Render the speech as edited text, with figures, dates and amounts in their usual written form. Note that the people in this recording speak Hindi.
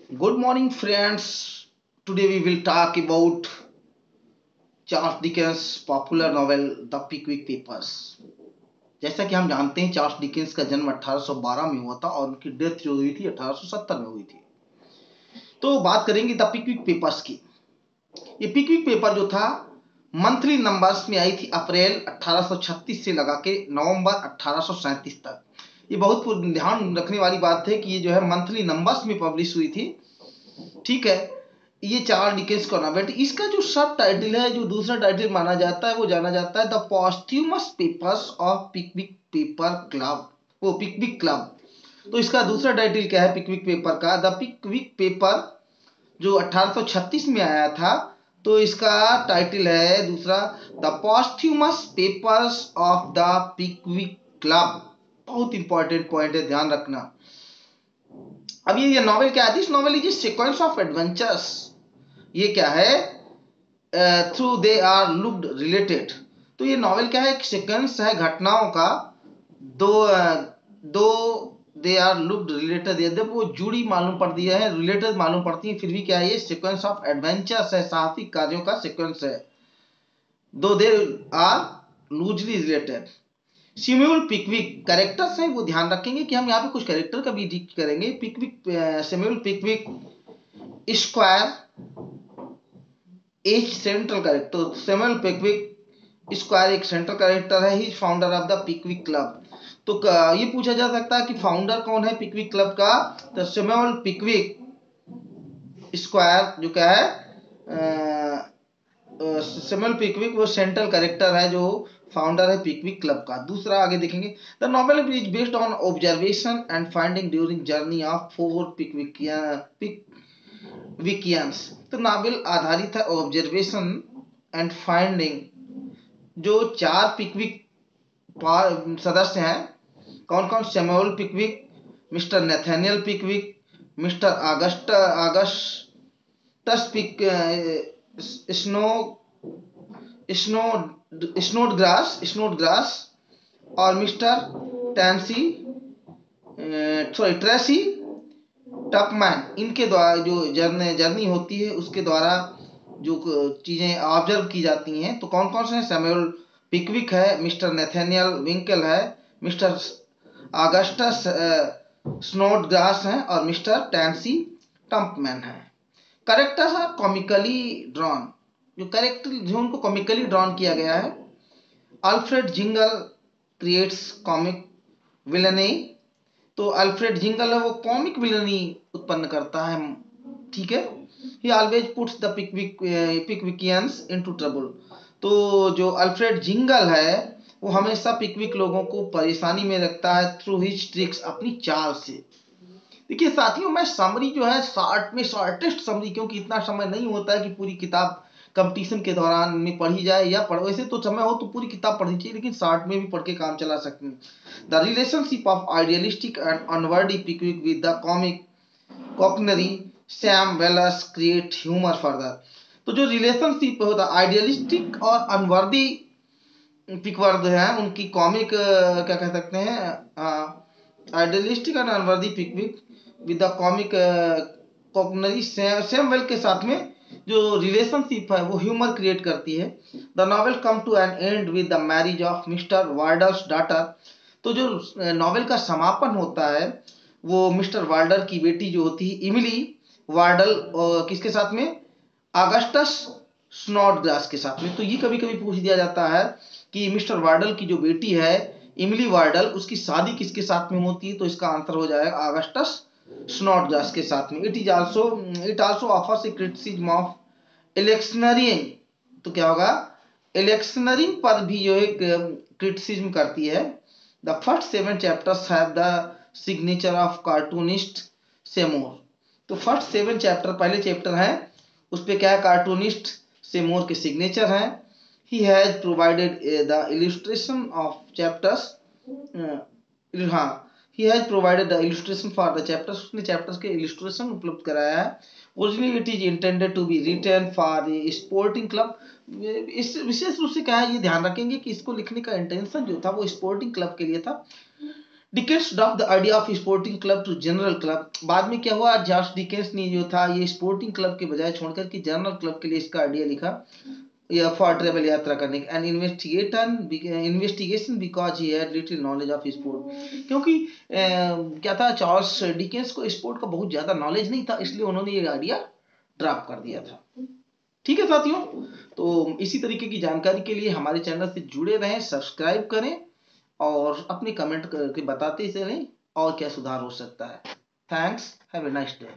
Good morning, friends. Today we will talk about Charles Dickens popular novel the Pickwick papers. जैसा कि हम जानते हैं चार्ल्स डिकेंस का जन्म 1812 में हुआ था और उनकी डेथ जो हुई थी 1870 में हुई थी। तो बात करेंगे द पिकविक पेपर्स की। ये पिकविक पेपर जो था मंथली नंबर्स में आई थी अप्रैल 1836 से लगा के नवंबर 1837 तक। ये बहुत ध्यान रखने वाली बात है कि ये जो है मंथली नंबर्स में पब्लिश हुई थी। ठीक है, ये चार्ल्स डिकेंस का नाम है। इसका जो सब टाइटल है, जो दूसरा टाइटल माना जाता है, वो जाना जाता है the posthumous papers of Pickwick paper club, वो पिकविक क्लब। तो इसका दूसरा टाइटल क्या है पिकविक पेपर का? द पिकविक पेपर, जो 1836 में आया था। तो इसका टाइटल है दूसरा the posthumous papers of the Pickwick club. बहुत इंपॉर्टेंट पॉइंट है, ध्यान रखना। अब ये नॉवेल क्या है? This novel is a sequence of adventures. ये क्या है? Through they are looked related. तो ये नॉवेल क्या है? एक सीक्वेंस है घटनाओं का। दो दे आर लुक्ड रिलेटेड, यदि वो जुड़ी मालूम पड़ती है, रिलेटेड मालूम पड़ती है, फिर भी क्या है? ये सीक्वेंस ऑफ एडवेंचर्स है, साहसिक कार्यों का सीक्वेंस है। Though they are loosely related. Samuel Pickwick characters हैं, वो ध्यान रखेंगे कि हम यहाँ पे कुछ कैरेक्टर का भी जिक्र करेंगे। Pickwick, Samuel Pickwick squire as central character. Samuel Pickwick squire एक सेंट्रल कैरेक्टर है। He founder of the Pickwick club. तो ये पूछा जा सकता है कि फाउंडर कौन है पिकविक क्लब का? तो सैमुअल पिकविक स्क्वायर जो क्या है, सैमुअल पिकविक वो सेंट्रल कैरेक्टर है, जो फाउंडर है पिकविक क्लब का। दूसरा आगे देखेंगे, the novel is based on observation and finding during journey of four Pickwickians. तो नॉवेल आधारित है ऑब्जर्वेशन एंड फाइंडिंग, जो चार पिकविक सदस्य हैं। कौन कौन? Samuel Pickwick, mister Nathaniel Pickwick, mister Augustus pick snow snow Snodgrass और मिस्टर टैंसी ट्रेसी टपमैन। इनके द्वारा जो जर्नी होती है, उसके द्वारा जो चीजें ऑब्जर्व की जाती हैं। तो कौन कौन से हैं? सैमुअल पिकविक है, मिस्टर नेथानियल विंकल है, मिस्टर ऑगस्टस स्नोडग्रास हैं और मिस्टर टैंसी टम्पमैन है। Characters are comically drawn. जो कैरेक्टर जो उनको कॉमिकली ड्रॉन किया गया है। Alfred Jingle creates comic villainy. तो अल्फ्रेड जिंगल है, वो कॉमिक विलनी उत्पन्न करता है। ठीक है। He always puts the Pickwickians into trouble. तो जो अल्फ्रेड जिंगल है, वो हमेशा पिकविक लोगों को परेशानी में रखता है थ्रू हिज ट्रिक्स, अपनी चाल से। देखिए साथियों, मैं समरी जो है शॉर्टेस्ट समरी, क्योंकि इतना समय नहीं होता है कि पूरी किताब कंपटीशन के दौरान में पढ़ी जाए या पढ़, वैसे तो समय हो तो पूरी किताब पढ़नी चाहिए, लेकिन शॉर्ट में भी पढ़ के काम चला सकते हैं। The relationship of idealistic and unworthy Pickwick with the comic cockney Sam Weller create humour further. तो जो रिलेशनशिप होता है आइडियलिस्टिक और अनवर्दी पिकवर्ड है, उनकी कॉमिक क्या कह सकते हैं, idealistic and unworthy Pickwick with the comic cockney Samuel के साथ में जो रिलेशनशिप है वो ह्यूमर क्रिएट करती है। The novel come to an end with the marriage of mister Warder's daughter. तो जो नॉवेल का समापन होता है, वो मिस्टर वार्डर की बेटी जो होती है इमिली वार्डल, किसके साथ में? अगस्टस स्नोडग्रास के साथ में। तो ये कभी कभी पूछ दिया जाता है कि मिस्टर वार्डल की जो बेटी है इमिली वार्डल, उसकी शादी किसके साथ में होती है? तो इसका आंसर हो जाएगा अगस्टस स्नोडग्रास के साथ में। It also offers A criticism of electioneering. तो क्या होगा? इलेक्शनरिंग पर भी जो एक क्रिटिसिज्म करती है। The first 7 chapters have the signature of cartoonist Seymour. तो फर्स्ट 7 चैप्टर, पहले चैप्टर है, उस पे क्या है? कार्टूनिस्ट सेमोर के सिग्नेचर हैं। He has provided the illustration of chapters. हाँ, he has provided the illustration for the chapters. उसने चैप्टर्स के इलिस्ट्रेशन उपलब्ध कराया है। Originally it is intended to be written for a sporting club. इस विशेष रूप से क्या है, ये ध्यान रखेंगे कि इसको लिखने का इंटेंशन जो था वो स्पोर्टिंग क्लब के लिए था। Dickens drop the idea of sporting club to general club. बाद में क्या हुआ, जॉर्ज डिकेंस ने जो था ये स्पोर्टिंग क्लब के बजाय छोड़कर कि जनरल क्लब के लिए इसका आइडिया लिखा, या फॉर ट्रेवल, यात्रा करने का। And investigation because he had little knowledge of sport, क्योंकि क्या था, जॉर्ज डिकेंस को स्पोर्ट का बहुत ज्यादा नॉलेज नहीं था, इसलिए उन्होंने ये आइडिया ड्रॉप कर दिया था। ठीक है साथियों, तो इसी तरीके की जानकारी के लिए हमारे चैनल से जुड़े रहें, सब्सक्राइब करें और अपने कमेंट करके बताते चलें और क्या सुधार हो सकता है। Thanks, have a nice day.